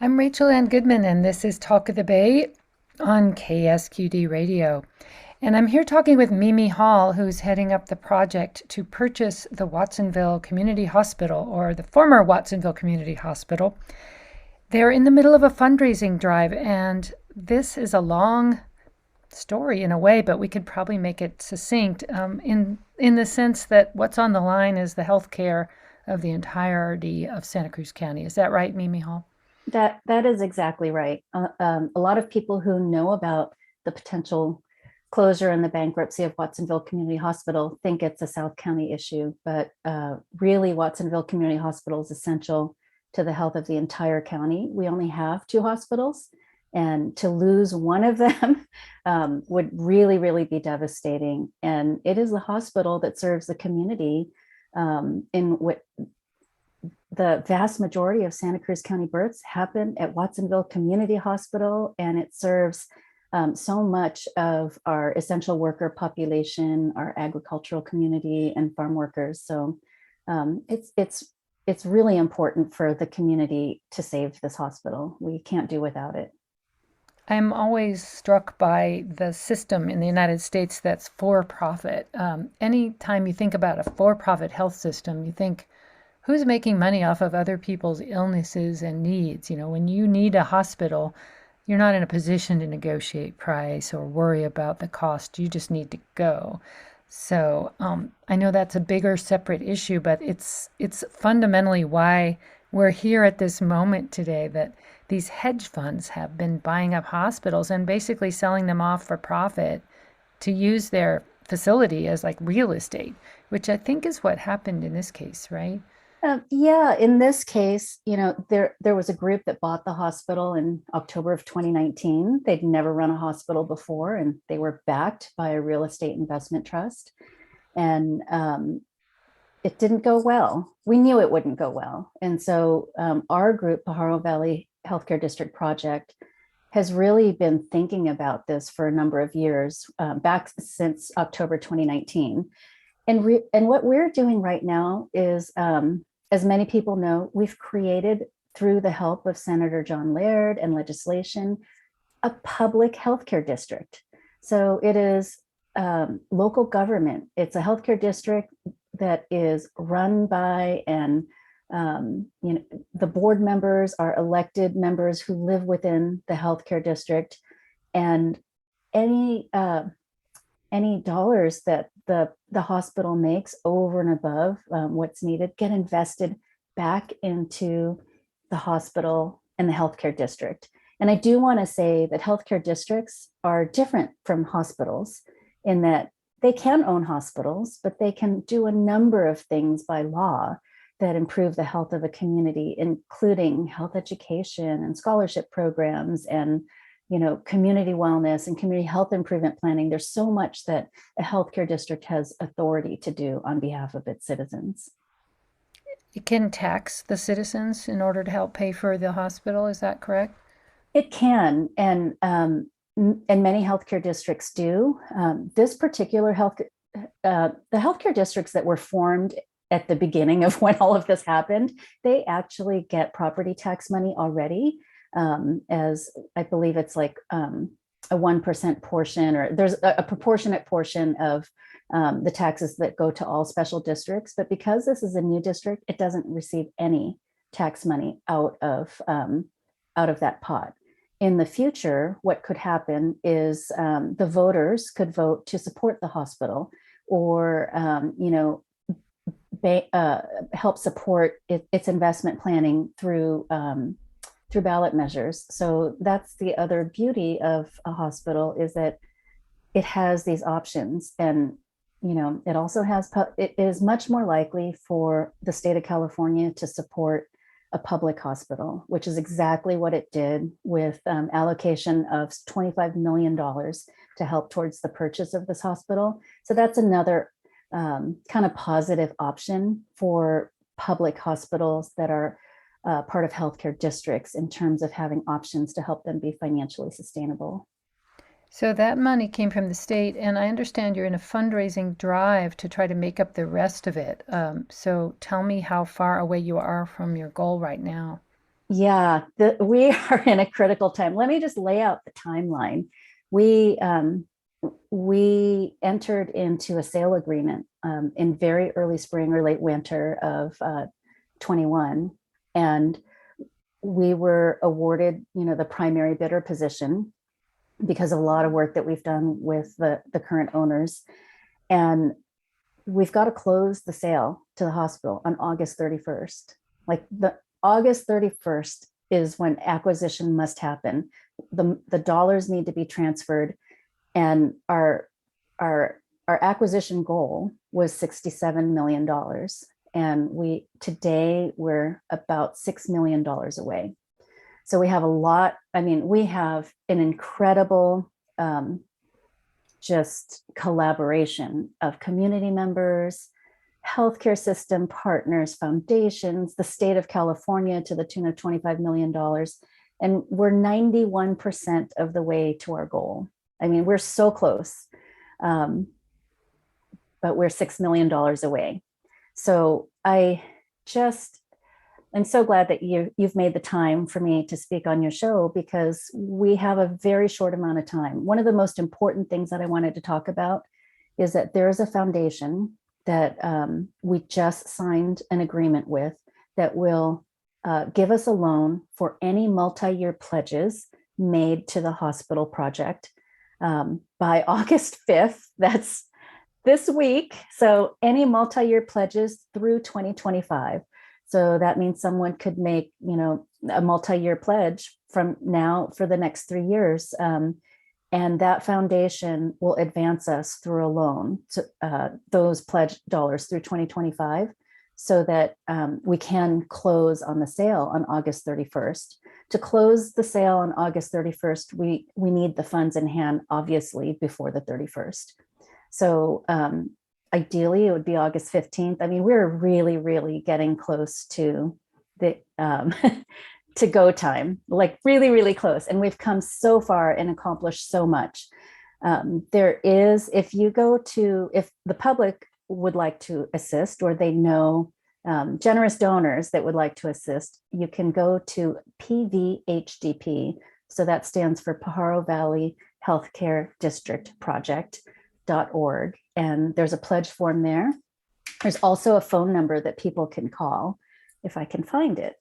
I'm Rachel Ann Goodman, and this is Talk of the Bay on KSQD Radio. And I'm here talking with Mimi Hall, who's heading up the project to purchase the Watsonville Community Hospital, or the former Watsonville Community Hospital. They're in the middle of a fundraising drive, and this is a long story in a way, but we could probably make it succinct in the sense that what's on the line is the health care of the entirety of Santa Cruz County. Is that right, Mimi Hall? That is exactly right. A lot of people who know about the potential closure and the bankruptcy of Watsonville Community Hospital think it's a South County issue, but really Watsonville Community Hospital is essential to the health of the entire county. We only have two hospitals, and to lose one of them would really, really be devastating. And it is the hospital that serves the community in what the vast majority of Santa Cruz County births happen at Watsonville Community Hospital, and it serves so much of our essential worker population, our agricultural community, and farm workers. So it's really important for the community to save this hospital. We can't do without it. I'm always struck by the system in the United States that's for profit. Anytime you think about a for profit health system, you think, who's making money off of other people's illnesses and needs? When you need a hospital, you're not in a position to negotiate price or worry about the cost. You just need to go. So I know that's a bigger separate issue, but it's fundamentally why we're here at this moment today, that these hedge funds have been buying up hospitals and basically selling them off for profit to use their facility as like real estate, which I think is what happened in this case, right? Yeah, in this case, there was a group that bought the hospital in October of 2019. They'd never run a hospital before, and they were backed by a real estate investment trust. And it didn't go well. We knew it wouldn't go well. And so our group, Pajaro Valley Healthcare District Project, has really been thinking about this for a number of years, back since October 2019. And what we're doing right now is, as many people know, we've created, through the help of Senator John Laird and legislation, a public healthcare district. So it is local government. It's a healthcare district that is run by, and the board members are elected members who live within the healthcare district, and any dollars that the hospital makes over and above what's needed get invested back into the hospital and the healthcare district. And I do want to say that healthcare districts are different from hospitals in that they can own hospitals, but they can do a number of things by law that improve the health of a community, including health education and scholarship programs and community wellness and community health improvement planning. There's so much that a healthcare district has authority to do on behalf of its citizens. It can tax the citizens in order to help pay for the hospital. Is that correct? It can, and many healthcare districts do. This particular the healthcare districts that were formed at the beginning of when all of this happened, they actually get property tax money already, as I believe it's like a 1% portion, or there's a proportionate portion of the taxes that go to all special districts. But because this is a new district, it doesn't receive any tax money out of that pot. In the future, what could happen is the voters could vote to support the hospital, or help support its investment planning through ballot measures. So that's the other beauty of a hospital, is that it has these options. And it also has, it is much more likely for the state of California to support a public hospital, which is exactly what it did with allocation of $25 million to help towards the purchase of this hospital. So that's another kind of positive option for public hospitals that are part of healthcare districts, in terms of having options to help them be financially sustainable. So that money came from the state, and I understand you're in a fundraising drive to try to make up the rest of it. So tell me how far away you are from your goal right now. Yeah, we are in a critical time. Let me just lay out the timeline. We we entered into a sale agreement in very early spring or late winter of 21, and we were awarded, the primary bidder position because of a lot of work that we've done with the current owners. And we've got to close the sale to the hospital on August 31st. Like the August 31st is when acquisition must happen. The dollars need to be transferred. And our acquisition goal was $67 million. And today we're about $6 million away. So we have a lot. I mean, we have an incredible just collaboration of community members, healthcare system partners, foundations, the state of California to the tune of $25 million. And we're 91% of the way to our goal. I mean, we're so close, but we're $6 million away. So I'm so glad that you've made the time for me to speak on your show, because we have a very short amount of time. One of the most important things that I wanted to talk about is that there is a foundation that we just signed an agreement with that will give us a loan for any multi-year pledges made to the hospital project by August 5th. That's this week. So any multi-year pledges through 2025. So that means someone could make, a multi-year pledge from now for the next 3 years. And that foundation will advance us through a loan to those pledged dollars through 2025, so that we can close on the sale on August 31st. To close the sale on August 31st, we need the funds in hand, obviously, before the 31st. So ideally, it would be August 15th. I mean, we're really, really getting close to the to go time, like really, really close. And we've come so far and accomplished so much. There is, if the public would like to assist, or they know generous donors that would like to assist, you can go to PVHDP. So that stands for Pajaro Valley Healthcare District Project.org. And there's a pledge form there. There's also a phone number that people can call, if I can find it,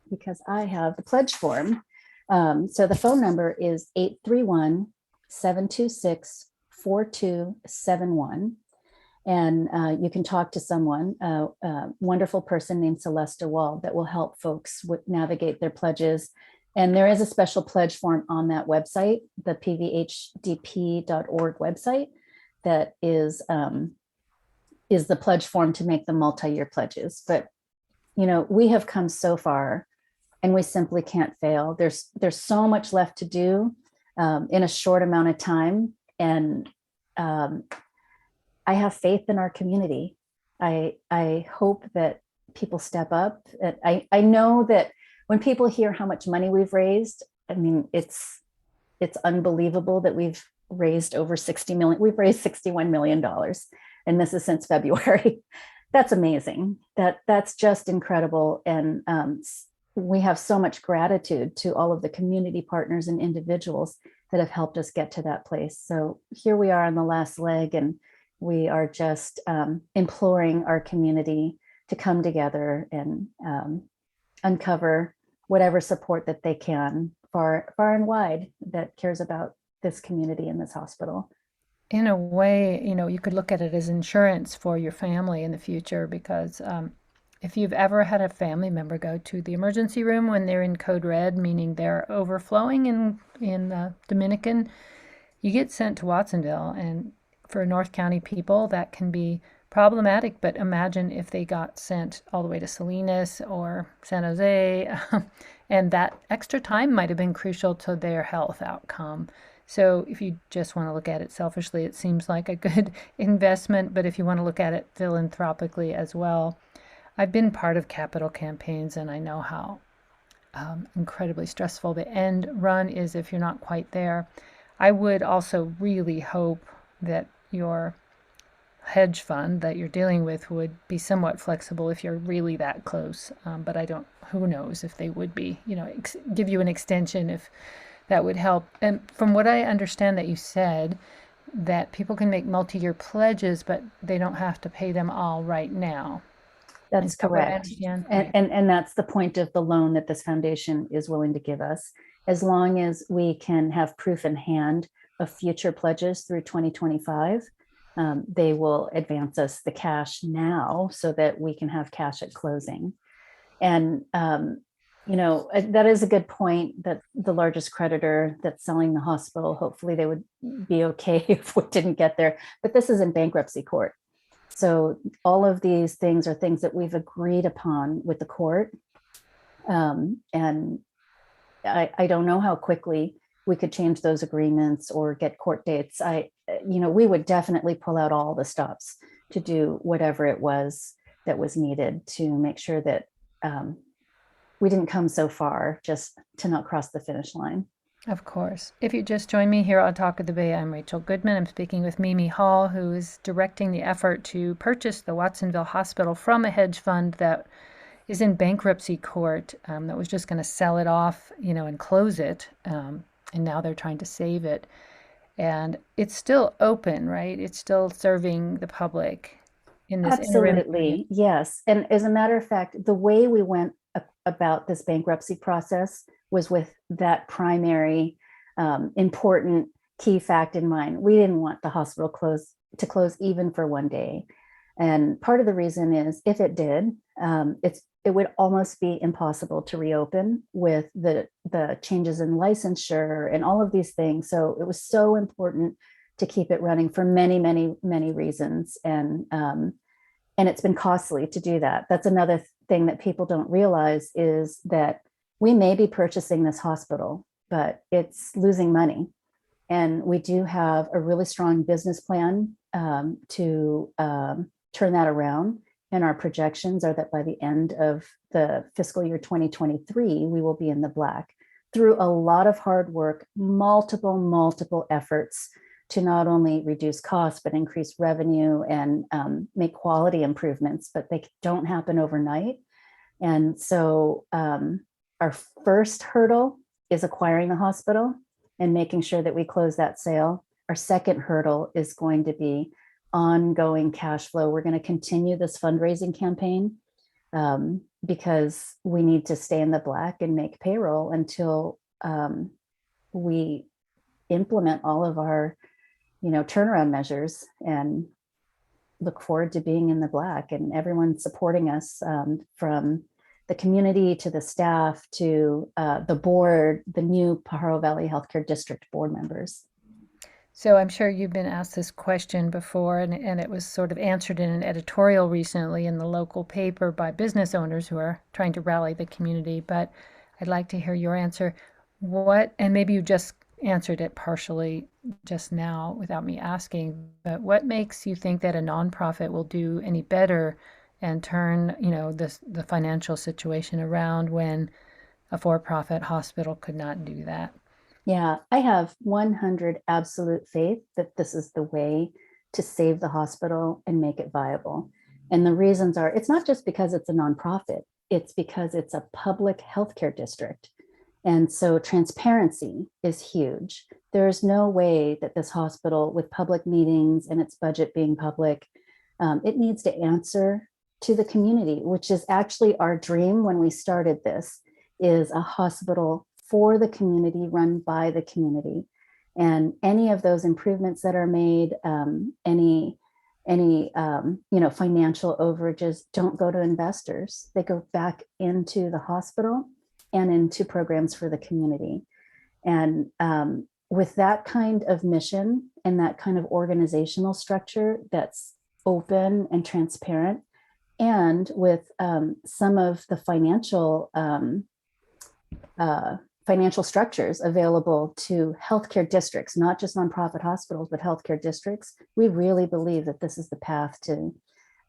because I have the pledge form. So the phone number is 831-726-4271. And you can talk to someone, a wonderful person named Celeste Wald, that will help folks navigate their pledges. And there is a special pledge form on that website, the pvhdp.org website, that is the pledge form to make the multi-year pledges. But, we have come so far, and we simply can't fail. There's so much left to do in a short amount of time. And I have faith in our community. I hope that people step up. I know that when people hear how much money we've raised, I mean, it's unbelievable that we've raised over 60 million. We've raised $61 million. And this is since February. That's amazing. That's just incredible. And we have so much gratitude to all of the community partners and individuals that have helped us get to that place. So here we are on the last leg, and we are just imploring our community to come together and uncover whatever support that they can, far and wide, that cares about this community and this hospital. In a way, you could look at it as insurance for your family in the future, because if you've ever had a family member go to the emergency room when they're in code red, meaning they're overflowing in Dominican, you get sent to Watsonville. And for North County people, that can be problematic. But imagine if they got sent all the way to Salinas or San Jose, and that extra time might have been crucial to their health outcome. So if you just want to look at it selfishly, it seems like a good investment. But if you want to look at it philanthropically as well, I've been part of capital campaigns, and I know how incredibly stressful the end run is if you're not quite there. I would also really hope that your hedge fund that you're dealing with would be somewhat flexible if you're really that close. But I don't, who knows if they would be, give you an extension if that would help. And from what I understand that you said, that people can make multi-year pledges, but they don't have to pay them all right now. That's Is that what I correct. understand? And, Okay. and that's the point of the loan that this foundation is willing to give us. As long as we can have proof in hand of future pledges through 2025, they will advance us the cash now so that we can have cash at closing. And that is a good point, that the largest creditor that's selling the hospital, hopefully they would be okay if we didn't get there. But this is in bankruptcy court. So all of these things are things that we've agreed upon with the court. And I don't know how quickly we could change those agreements or get court dates. We would definitely pull out all the stops to do whatever it was that was needed to make sure that we didn't come so far just to not cross the finish line. Of course. If you just joined me here on Talk of the Bay, I'm Rachel Goodman. I'm speaking with Mimi Hall, who is directing the effort to purchase the Watsonville Hospital from a hedge fund that is in bankruptcy court, that was just going to sell it off, and close it. And now they're trying to save it. And it's still open, right? It's still serving the public in this interim period. Absolutely, yes. And as a matter of fact, the way we went about this bankruptcy process was with that primary important key fact in mind. We didn't want the hospital to close even for one day. And part of the reason is if it did, it would almost be impossible to reopen with the changes in licensure and all of these things. So it was so important to keep it running for many, many, many reasons. And it's been costly to do that. That's another thing that people don't realize, is that we may be purchasing this hospital, but it's losing money. And we do have a really strong business plan to turn that around. And our projections are that by the end of the fiscal year 2023, we will be in the black through a lot of hard work, multiple efforts to not only reduce costs, but increase revenue and make quality improvements, but they don't happen overnight. And so our first hurdle is acquiring the hospital and making sure that we close that sale. Our second hurdle is going to be ongoing cash flow. We're going to continue this fundraising campaign because we need to stay in the black and make payroll until we implement all of our turnaround measures, and look forward to being in the black and everyone supporting us, from the community to the staff to the board, the new Pajaro Valley Healthcare District board members. So I'm sure you've been asked this question before, and it was sort of answered in an editorial recently in the local paper by business owners who are trying to rally the community. But I'd like to hear your answer. And maybe you just answered it partially just now without me asking, but what makes you think that a nonprofit will do any better and turn, the financial situation around when a for-profit hospital could not do that? Yeah, I have 100 absolute faith that this is the way to save the hospital and make it viable. And the reasons are, it's not just because it's a nonprofit, it's because it's a public healthcare district. And so transparency is huge. There's no way that this hospital, with public meetings and its budget being public, it needs to answer to the community, which is actually our dream when we started this, is a hospital for the community, run by the community. And any of those improvements that are made, any financial overages don't go to investors. They go back into the hospital and into programs for the community. And with that kind of mission and that kind of organizational structure that's open and transparent, and with some of the financial structures available to healthcare districts, not just nonprofit hospitals, but healthcare districts, we really believe that this is the path to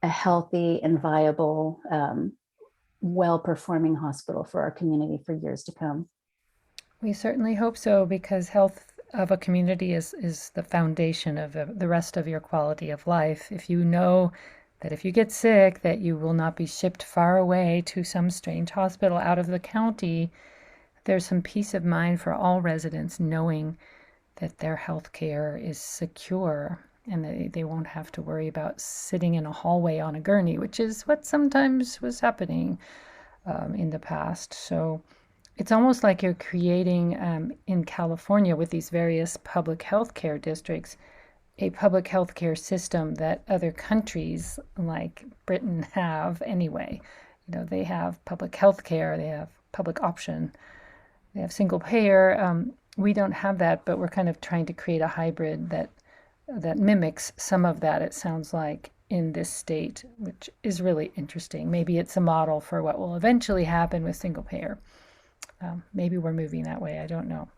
a healthy and viable, well-performing hospital for our community for years to come. We certainly hope so, because health of a community is the foundation of the rest of your quality of life. If you know that if you get sick, that you will not be shipped far away to some strange hospital out of the county, there's some peace of mind for all residents knowing that their health care is secure and they won't have to worry about sitting in a hallway on a gurney, which is what sometimes was happening in the past. So it's almost like you're creating in California with these various public health care districts a public health care system that other countries like Britain have anyway. You know, they have public health care, they have public option, they have single payer. We don't have that, but we're kind of trying to create a hybrid that mimics some of that, it sounds like, in this state, which is really interesting. Maybe it's a model for what will eventually happen with single payer. Maybe we're moving that way, I don't know.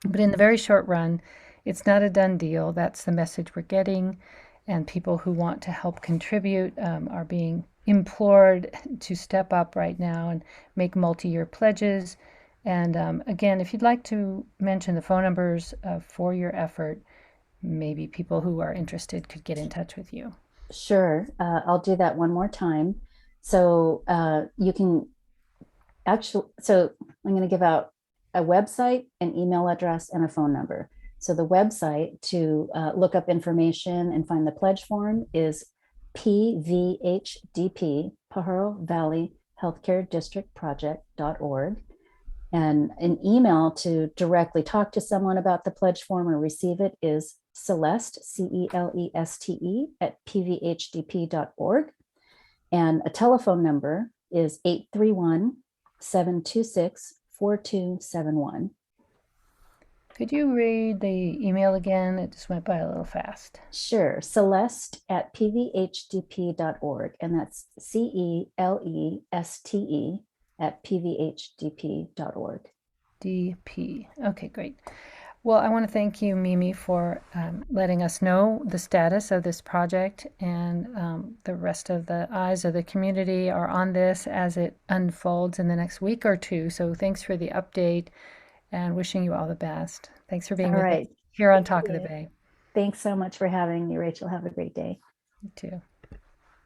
But in the very short run, it's not a done deal. That's the message we're getting. And people who want to help contribute are being implored to step up right now and make multi-year pledges. And again, if you'd like to mention the phone numbers for your effort, maybe people who are interested could get in touch with you. Sure. I'll do that one more time. So you can so I'm going to give out a website, an email address, and a phone number. So the website to look up information and find the pledge form is PVHDP, Pajaro Valley Healthcare District Project.org. And an email to directly talk to someone about the pledge form or receive it is Celeste, CELESTE, at pvhdp.org. And a telephone number is 831 726 4271. Could you read the email again? It just went by a little fast. Sure. Celeste at pvhdp.org. And that's CELESTE at pvhdp.org. DP. Okay, great. Well, I want to thank you, Mimi, for letting us know the status of this project, and the rest of the eyes of the community are on this as it unfolds in the next week or two. So thanks for the update and wishing you all the best. Thanks for being All with us right. here on Thank Talk of the you. Bay. Thanks so much for having me, Rachel. Have a great day. You too.